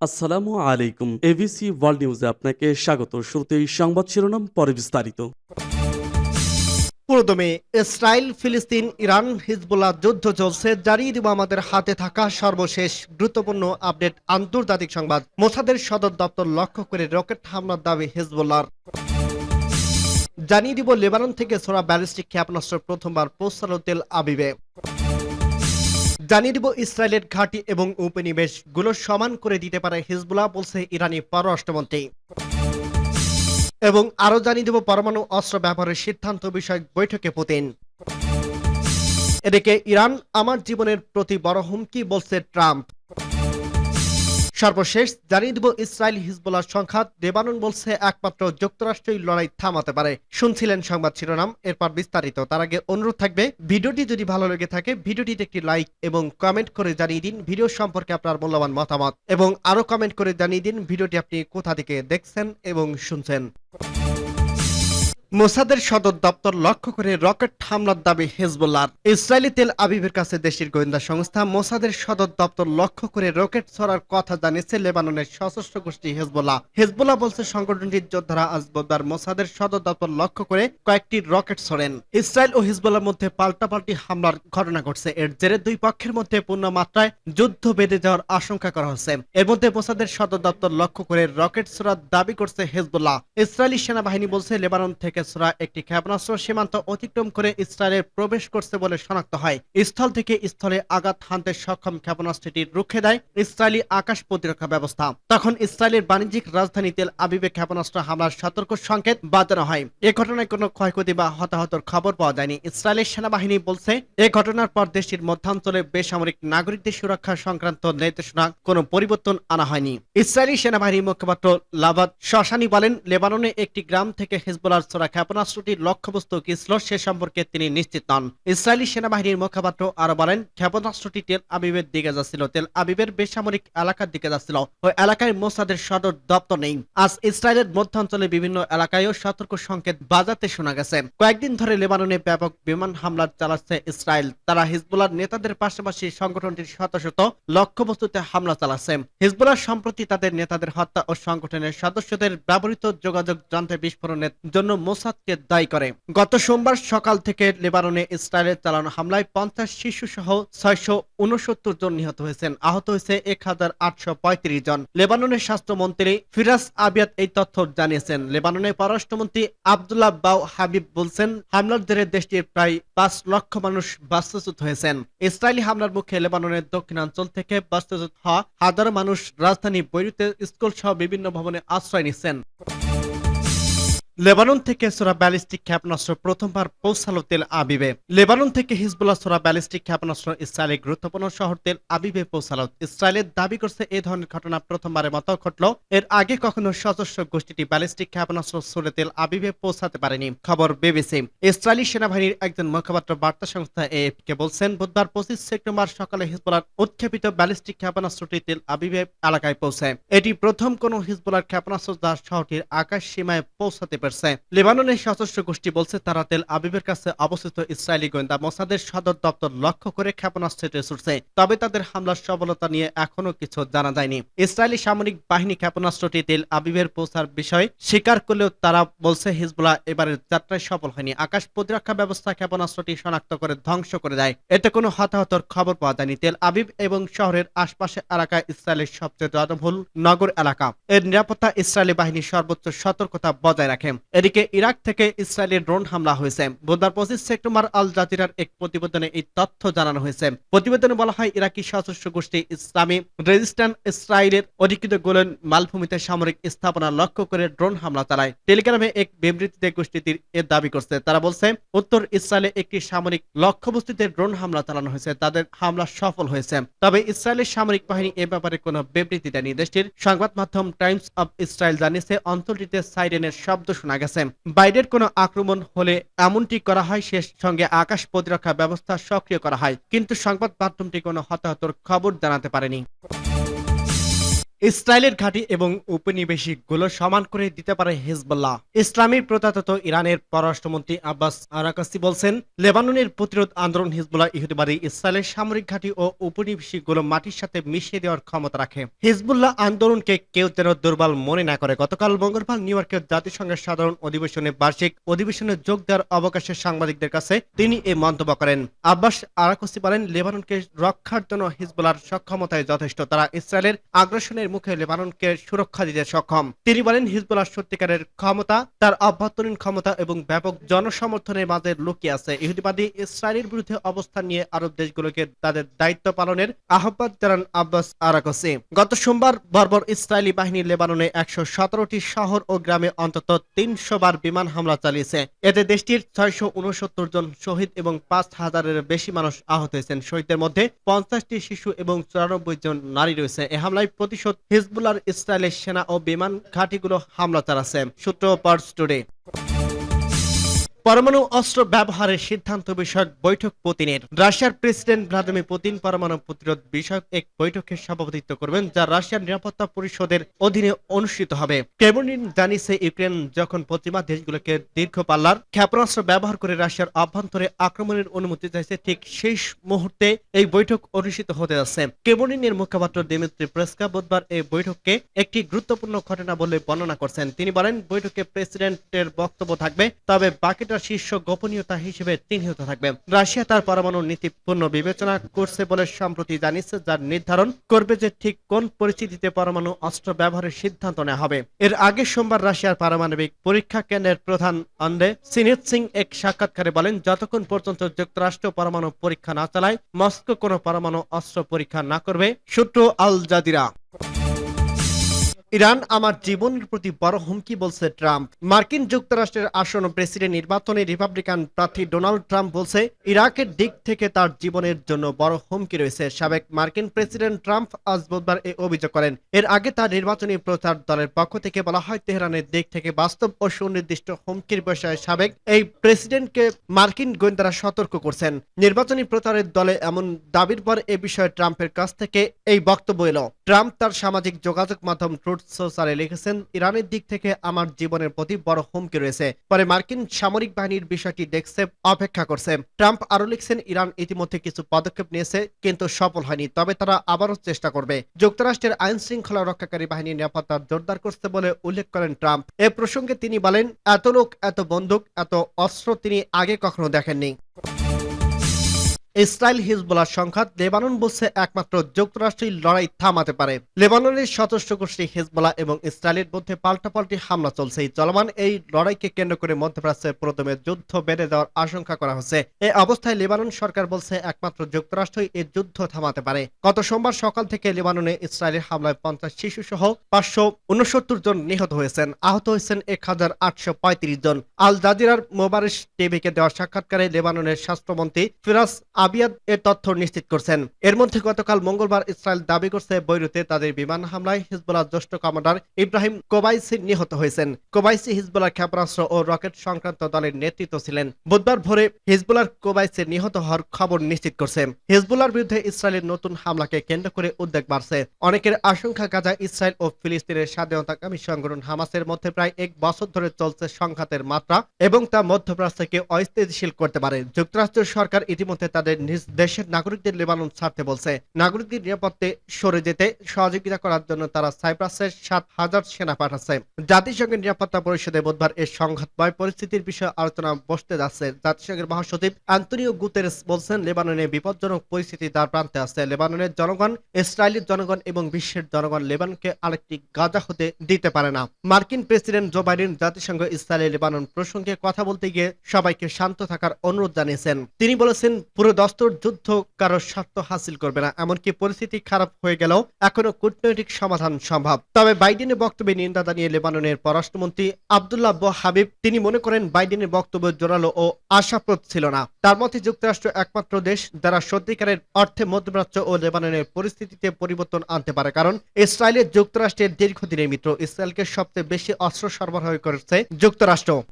আসসালামু আলাইকুম। ABC world নিউজে আপনাকে স্বাগত। শুরুতেই সংবাদ শিরোনাম, পরে বিস্তারিত। পুরোদমে ইসরায়েল, ফিলিস্তিন, ইরান, হিজবুল্লাহ যুদ্ধ চলছে। জানিয়ে দিব আমাদের হাতে থাকা সর্বশেষ গুরুত্বপূর্ণ আপডেট। আন্তর্জাতিক সংবাদ। মোসাদের সদর দপ্তর লক্ষ্য করে রকেট হামলার দাবি হিজবুল্লাহর। জানিয়ে দিব লেবানন থেকে ছোড়া ব্যালিস্টিক ক্ষেপণাস্ত্র প্রথমবার পৌঁছালো তেল আবিবে। জানিয়ে দিব ইসরায়েলের ঘাঁটি এবং উপনিবেশগুলো সমান করে দিতে পারে হিজবুল্লাহ, বলছে ইরানি পররাষ্ট্রমন্ত্রী। এবং আরো জানিয়ে দেব পরমাণু অস্ত্র ব্যবহারের সিদ্ধান্ত বিষয়ক বৈঠকে পুতিন। এদিকে ইরান আমার জীবনের প্রতি বড় হুমকি, বলছে ট্রাম্প। সর্বশেষ জানিয়ে দেব ইসরায়েল হিজবুল্লাহ সংঘাত। লেবানন বলছে একমাত্র যুক্তরাষ্ট্রই লড়াই থামাতে পারে। শুনছিলেন সংবাদ শিরোনাম, এরপর বিস্তারিত। তার আগে অনুরোধ থাকবে, ভিডিওটি যদি ভালো লেগে থাকে ভিডিওটিতে একটি লাইক এবং কমেন্ট করে জানিয়ে দিন ভিডিও সম্পর্কে আপনার মূল্যবান মতামত, এবং আরো কমেন্ট করে জানিয়ে দিন ভিডিওটি আপনি কোথা থেকে দেখছেন এবং শুনছেন। মোসাদের সদর দপ্তর লক্ষ্য করে রকেট হামলার দাবি হিজবুল্লাহর। ইসরায়েলি তেল আবিবের কাছে দেশটির গোয়েন্দা সংস্থা মোসাদের সদর দপ্তর লক্ষ্য করে রকেট ছড়ার কথা জানিয়েছে লেবাননের সশস্ত্র গোষ্ঠী হিজবুল্লাহ। হিজবুল্লাহ বলছে সংগঠনটির যোদ্ধারা আজ বুধবার মোসাদের সদর দপ্তর লক্ষ্য করে কয়েকটি রকেট ছোড়েন। ইসরায়েল ও হিজবুল্লাহর মধ্যে পাল্টাপাল্টি হামলার ঘটনা ঘটছে। এর জেরে দুই পক্ষের মধ্যে পূর্ণ মাত্রায় যুদ্ধ বেঁধে যাওয়ার আশঙ্কা করা হচ্ছে। এর মধ্যে মোসাদের সদর দপ্তর লক্ষ্য করে রকেট ছোড়ার দাবি করছে হিজবুল্লাহ। ইসরায়েলি সেনাবাহিনী বলছে লেবানন থেকে ছোড়া একটি ক্ষেপণাস্ত্র সীমান্ত অতিক্রম করে ইসরায়েলে প্রবেশ করছে বলে শনাক্ত হয়। স্থল থেকে স্থলে আঘাত হানতে সক্ষম ক্ষেপণাস্ত্রটি রুখে দেয় ইসরায়েলি আকাশ প্রতিরক্ষা ব্যবস্থা। তখন ইসরায়েলের বাণিজ্যিক রাজধানী তেল আবিবে ক্ষেপণাস্ত্র হামলার সতর্ক সংকেত বাজানো হয়। এ ঘটনায় কোনো ক্ষয়ক্ষতি বা হতাহতের খবর পাওয়া যায়নি। ইসরায়েলের সেনাবাহিনী বলছে এ ঘটনার পর দেশটির মধ্যাঞ্চলে বেসামরিক নাগরিকদের সুরক্ষা সংক্রান্ত নির্দেশনা কোনো পরিবর্তন আনা হয়নি। ইসরায়েলি সেনাবাহিনীর মুখপাত্র লাবাদ শশানি বলেন, লেবাননে একটি গ্রাম থেকে হিজবুল্লাহর ছোড়া ক্ষেপণাস্ত্রটির লক্ষ্যবস্তু কি ছিল সে সম্পর্কে তিনি নিশ্চিত নন। ইসরায়েলি সেনাবাহিনীর মুখপাত্র আরো বলেন, ক্ষেপণাস্ত্রটি তেল আবিবের দিকে যাচ্ছিল। তেল আবিবের বেসামরিক এলাকার দিকে যাচ্ছিল। ওই এলাকায় মোসাদের সদর দপ্তর নেই। আজ ইসরায়েলের মধ্যাঞ্চলে বিভিন্ন এলাকায়ও সতর্ক সংকেত বাজাতে শোনা গেছে। কয়েকদিন ধরে লেবাননে ব্যাপক বিমান হামলা চালাচ্ছে ইসরায়েল। তারা হিজবুল্লাহর নেতাদের পাশাপাশি সংগঠনটির শত শত লক্ষ্যবস্তুতে হামলা চালাচ্ছে। হিজবুল্লাহ সম্প্রতি তাদের নেতাদের হত্যা ও সংগঠনের সদস্যদের ব্যবহৃত যোগাযোগ যন্ত্রে বিস্ফোরণের জন্য মোসাদকে দায়ী করে। গত সোমবার সকাল থেকে লেবাননে ইসরায়েলের চালানো হামলায় 50 শিশু সহ 669 জন নিহত হয়েছেন। আহত হয়েছে 1835 জন। লেবাননের স্বাস্থ্যমন্ত্রী ফিরাস আবিয়াদ এই তথ্য জানিয়েছেন। লেবাননের পররাষ্ট্রমন্ত্রী আব্দুল্লাহ বাউ হাবিব বলছেন, হামলার জেরে দেশটির প্রায় 5 লক্ষ মানুষ বাস্তুচ্যুত হয়েছেন। ইসরায়েলি হামলার মুখে লেবাননের দক্ষিণাঞ্চল থেকে বাস্তুচ্যুত হওয়া হাজারো মানুষ রাজধানী বৈরুতে স্কুল সহ বিভিন্ন ভবনে আশ্রয় নিচ্ছেন। লেবানন থেকে ছোড়া ব্যালিস্টিক ক্ষেপণাস্ত্র প্রথমবার পৌঁছালো তেল আবিবে। লেবানন থেকে হিজবুল্লাহ ছোড়া ব্যালিস্টিক ক্ষেপণাস্ত্র ইসরায়েলের গুরুত্বপূর্ণ শহর তেল আবিবে পৌঁছালো। ইসরায়েলের দাবি করছে এই ধরনের ঘটনা প্রথমবারের মতো ঘটল। এর আগে কখনো সশস্ত্র গোষ্ঠীটি ব্যালিস্টিক ক্ষেপণাস্ত্র ছুড়ে তেল আবিবে পৌঁছাতে পারেনি। খবর বিবিসি। ইসরায়েলি সেনাবাহিনীর একজন মুখপাত্র বার্তা সংস্থা এএফপিকে বলছেন, বুধবার 25 সেপ্টেম্বর সকালে হিজবুল্লাহর উৎক্ষেপিত ব্যালিস্টিক ক্ষেপণাস্ত্রটি তেল আবিবে এলাকায় পৌঁছায়। এটি প্রথম কোন হিজবুল্লাহর ক্ষেপণাস্ত্র যা শহরটির আকাশ সীমায় পৌঁছাতে পারে। লেবাননের সশস্ত্র গোষ্ঠী বলছে তারা তেল আবিবের কাছে অবস্থিত ইসরায়েলি গোয়েন্দা মোসাদের সদর দপ্তর লক্ষ্য করে ক্ষেপণাস্ত্রটি ছুড়ছে। তবে তাদের হামলার সফলতা নিয়ে এখনো কিছু জানা যায়নি। ইসরায়েলি সামরিক বাহিনী ক্ষেপণাস্ত্রটি তেল আবিবের পৌঁছার বিষয়ে স্বীকার করলেও তারা বলছে হিজবুল্লাহ এবারের যাত্রায় সফল হয়নি। আকাশ প্রতিরক্ষা ব্যবস্থা ক্ষেপণাস্ত্রটি শনাক্ত করে ধ্বংস করে দেয়। এতে কোনো হতাহতর খবর পাওয়া যায়নি। তেল আবিব এবং শহরের আশপাশে এলাকায় ইসরায়েলের সবচেয়ে জনবহুল নগর এলাকা। এর নিরাপত্তা ইসরায়েলি বাহিনী সর্বোচ্চ সতর্কতা বজায় রাখে। এদিকে ইরাক থেকে ইসরায়েলের ড্রোন হামলা হয়েছে। বুধবার 25 সেপ্টেম্বর আল জাজিরার এক প্রতিবেদনে এই তথ্য জানানো হয়েছে। প্রতিবেদনে বলা হয়, ইরাকি সশস্ত্র গোষ্ঠী ইসলামী রেজিস্ট্যান্স ইসরায়েলের অধিকৃত গোলান মালভূমিতে সামরিক স্থাপনা লক্ষ্য করে ড্রোন হামলা চালায়। টেলিগ্রামে এক বিবৃতিতে গোষ্ঠীটির এর দাবি করছে। তারা বলছে, উত্তর ইসরায়েলে একটি সামরিক লক্ষ্যবস্তুতে ড্রোন হামলা চালানো হয়েছে। তাদের হামলা সফল হয়েছে। তবে ইসরায়েলের সামরিক বাহিনী এ ব্যাপারে কোনো বিবৃতি দেয়নি। দেশটির সংবাদ মাধ্যম টাইমস অব ইসরায়েল জানিয়েছে, অঞ্চলটিতে সাইরেনের শব্দ শোনা গেছে। বাইরের কোনো আক্রমণ হলে এমনটি করা হয়, সে সঙ্গে আকাশ প্রতিরক্ষা ব্যবস্থা সক্রিয় করা হয়, কিন্তু সংবাদ মাধ্যমটি কোনো হতাহতর খবর জানাতে পারেনি। ইসরায়েলের ঘাঁটি এবং উপনিবেশিকগুলো সমান করে দিতে পারে হিজবুল্লাহ। ইসলামী প্রজাতন্ত্র ইরানের পররাষ্ট্রমন্ত্রী আব্বাস আরাকাসি বলছেন, লেবাননের প্রতিরোধ আন্দোলন হিজবুল্লাহ ইহুদিবাদী ইসরায়েলের সামরিক ঘাঁটি ও উপনিবেশিকগুলো মাটির সাথে মিশিয়ে দেওয়ার ক্ষমতা রাখে। হিজবুল্লাহ আন্দোলনকে কেউ যেন দুর্বল মনে না করে। গতকাল মঙ্গলবার নিউ ইয়র্কের জাতিসংঘের সাধারণ অধিবেশনে বার্ষিক অধিবেশনে যোগ দেওয়ার অবকাশে সাংবাদিকদের কাছে তিনি এই মন্তব্য করেন। আব্বাস আরাকাসি বলেন, লেবাননকে রক্ষার জন্য হিজবুল্লাহর সক্ষমতায় যথেষ্ট। তারা ইসরায়েলের আগ্রাসনের মুখে লেবাননকে সুরক্ষা দিতে সক্ষম। তিনি বলেন, হিজবুল্লাহর সত্যিকারের ক্ষমতা তার অভ্যন্তরীণ ক্ষমতা এবং ব্যাপক জনসমর্থনের মাঝে লুকিয়ে আছে। ইহুদিবাদী ইসরায়েলের বিরুদ্ধে অবস্থান নিয়ে আরব দেশগুলোকে তাদের দায়িত্ব পালনের আহ্বান জানান আব্বাস আরাকাসি। গত সোমবার বর্বর ইসরায়েলি বাহিনী লেবাননে ১১৭টি শহর ও গ্রামে অন্তত ৩০০ বার বিমান হামলা চালিয়েছে। এতে দেশটির ৬৬৯ জন শহীদ এবং ৫,০০০-এর বেশি মানুষ আহত হয়েছেন। শহীদদের মধ্যে ৫০টি শিশু এবং ৯৪ জন নারী রয়েছে। এ হামলায় প্রতিশোধ হিজবুল্লাহর ইসরায়েলের সেনা ও বিমান ঘাঁটিগুলো হামলা চালাচ্ছে। সূত্র পার্স টুডে। পরমাণু অস্ত্র ব্যবহারের সিদ্ধান্ত বিষয়ক বৈঠক পুতিনের। রাশিয়ার প্রেসিডেন্ট ভ্লাদিমির পুতিন পরমাণু প্রতিরোধ বিষয়ক এক বৈঠকে সভাপতিত্ব করবেন, যা রাশিয়ার নিরাপত্তা পরিষদের অধীনে অনুষ্ঠিত হবে। ক্রেমলিন জানিয়েছে, ইউক্রেন যখন পশ্চিমা দেশগুলোকে দীর্ঘ পাল্লার ক্ষেপণাস্ত্র ব্যবহার করে রাশিয়ার অভ্যন্তরে আক্রমণের অনুমতি চাইছে, ঠিক সেই মুহূর্তে এই বৈঠক অনুষ্ঠিত হতে যাচ্ছে। ক্রেমলিনের মুখপাত্র দিমিত্রি পেসকভ বুধবার এই বৈঠককে একটি গুরুত্বপূর্ণ ঘটনা বলে বর্ণনা করছেন। তিনি বলেন, বৈঠকে প্রেসিডেন্টের বক্তব্য থাকবে, তবে বাকিটা শীর্ষ গোপনীয়তা হিসেবে চিহ্নিত থাকবে। রাশিয়া তার পরমাণু নীতি পূর্ণ বিবেচনা করছে বলে সম্প্রতি জানিয়েছে, যার নির্ধারণ করবে যে ঠিক কোন পরিস্থিতিতে পরমাণু অস্ত্র ব্যবহারের সিদ্ধান্ত নেওয়া হবে। এর আগে সোমবার রাশিয়ার পারমাণবিক পরীক্ষা কেন্দ্রের প্রধান আন্দ্রে সিনেৎসিং এক সাক্ষাৎকারে বলেন, যতক্ষণ পর্যন্ত যুক্তরাষ্ট্র পরমাণু পরীক্ষা না চালায়, মস্কো কোনো পরমাণু অস্ত্র পরীক্ষা না করবে। সূত্র আল জাজিরা। ইরান আমার জীবনের প্রতি বড় হুমকি, বলছে ট্রাম্প। মার্কিন যুক্তরাষ্ট্রের আসন্ন প্রেসিডেন্ট নির্বাচনে রিপাবলিকান প্রার্থী ডোনাল্ড ট্রাম্প বলছে, ইরাকের দিক থেকে তার জীবনের জন্য বড় হুমকি রয়েছে। সাবেক মার্কিন প্রেসিডেন্ট ট্রাম্প আজ বুধবার এই অভিযোগ করেন। এর আগে তার নির্বাচনী প্রচার দলের পক্ষ থেকে বলা হয়, তেহরানের দিক থেকে বাস্তব ও সুনির্দিষ্ট হুমকির বিষয়ে সাবেক এই প্রেসিডেন্টকে মার্কিন গোয়েন্দারা সতর্ক করছেন। নির্বাচনী প্রচারের দলে এমন দাবির পর এ বিষয়ে ট্রাম্পের কাছ থেকে এই বক্তব্য এলো। ট্রাম্প তার সামাজিক যোগাযোগ মাধ্যম ট্রুথ সোশ্যালে লিখেছেন, ইরানের দিক থেকে আমার জীবনের প্রতি বড় হুমকি রয়েছে। পরে মার্কিন সামরিক বাহিনীর বিষয়টি দেখতে অপেক্ষা করছে। ট্রাম্প আরো লিখছেন, ইরান ইতিমধ্যে কিছু পদক্ষেপ নিয়েছে, কিন্তু সফল হয়নি, তবে তারা আবারও চেষ্টা করবে। যুক্তরাষ্ট্রের আইন শৃঙ্খলা রক্ষাকারী বাহিনীর নিরাপত্তা জোরদার করছে বলে উল্লেখ করেন ট্রাম্প। এ প্রসঙ্গে তিনি বলেন, এত লোক, এত বন্দুক, এত অস্ত্র তিনি আগে কখনো দেখেননি। ইসরায়েল হিজবুল্লাহ সংঘাত, লেবানন বলছে একমাত্র যুক্তরাষ্ট্রই লড়াই থামাতে পারে। লেবাননের সশস্ত্র গোষ্ঠী হিজবুল্লাহ এবং ইসরায়েলের মধ্যে পাল্টাপাল্টি হামলা চলছে। চলমান এই লড়াইকে কেন্দ্র করে মধ্যপ্রাচ্যে প্রথমে যুদ্ধ বেড়ে দেওয়ার আশঙ্কা করা হচ্ছে। এই অবস্থায় লেবানন সরকার বলছে একমাত্র যুক্তরাষ্ট্রই এই যুদ্ধ থামাতে পারে। গত সোমবার সকাল থেকে লেবাননে ইসরায়েলের হামলায় 50 শিশু সহ 569 জন নিহত হয়েছেন। আহত হয়েছেন 1835 জন। আল জাজিরার মোবারিশ টিভিকে দেওয়া সাক্ষাৎকারে লেবাননের স্বাস্থ্যমন্ত্রী ফিরাস আবিয়াদ এর তথ্য নিশ্চিত করছেন। এর মধ্যে গতকাল মঙ্গলবার ইসরায়েল দাবি করছে, বৈরুতে তাদের বিমান হামলায় হিজবুল্লাহ জ্যেষ্ঠ কমান্ডার ইব্রাহিম কোবাইসি নিহত হয়েছেন। কোবাইসি হিজবুল্লাহ ক্ষেপণাস্ত্র ও রকেট সংক্রান্ত দলের নেতৃত্ব ছিলেন। বুধবার ভোরে হিজবুল্লাহর কোবাইসি নিহত হওয়ার খবর নিশ্চিত করছে। হিজবুল্লাহর বিরুদ্ধে ইসরায়েলের নতুন হামলাকে কেন্দ্র করে উদ্বেগ বাড়ছে। অনেকের আশঙ্কা, গাজা, ইসরায়েল ও ফিলিস্তিনের স্বাধীনতাকামী সংগঠন হামাসের মধ্যে প্রায় 1 বছর ধরে চলছে সংঘাতের মাত্রা এবং তা মধ্যপ্রাচ্যকে অস্থিতিশীল করতে পারে। যুক্তরাষ্ট্রের সরকার ইতিমধ্যে তাদের নিজ দেশের নাগরিকদের লেবানন ছাড়তে বলছে। নাগরিকদের নিরাপত্তে সরে যেতে সহযোগিতা করার জন্য তারা সাইপ্রাসের 7,000 সেনা পাঠাচ্ছে। জাতিসংঘের নিরাপত্তা পরিষদে বুধবার এই সংঘাতময় পরিস্থিতির বিষয়ে আলোচনা বসতে যাচ্ছে। জাতিসংঘের মহাসচিব আন্তোনিও গুতেরেস বলছেন, লেবাননে বিপজ্জনক পরিস্থিতি তার প্রান্তে আছে। লেবাননের জনগণ, ইসরায়েলের জনগণ এবং বিশ্বের জনগণ লেবাননকে আরেকটি গাজা হতে দিতে পারে না। মার্কিন প্রেসিডেন্ট জো বাইডেন জাতিসংঘ ইসরায়েল লেবানন প্রসঙ্গে কথা বলতে গিয়ে সবাইকে শান্ত থাকার অনুরোধ জানিয়েছেন। তিনি বলেছেন, পুরো দস্তর যুদ্ধ কারোর স্বার্থ হাসিল করবে না। এমনকি পরিস্থিতি খারাপ হয়ে গেলেও এখনো কূটনৈতিক সমাধান সম্ভব। তবে বাইডেনের বক্তব্যে নিন্দা জানিয়ে লেবাননের পররাষ্ট্রমন্ত্রী আব্দুল্লাহ আবু হাবিব তিনি মনে করেন, বাইডেনের বক্তব্য জোরালো ও আশাপ্রদ ছিল না। তার মতে যুক্তরাষ্ট্র একমাত্র দেশ যারা সত্যিকারের অর্থে মধ্যপ্রাচ্য ও লেবাননের পরিস্থিতিতে পরিবর্তন আনতে পারে, কারণ ইসরায়েলের যুক্তরাষ্ট্রের দীর্ঘদিনের মিত্র। ইসরায়েলকে সবচেয়ে বেশি অস্ত্র সরবরাহ করেছে যুক্তরাষ্ট্র।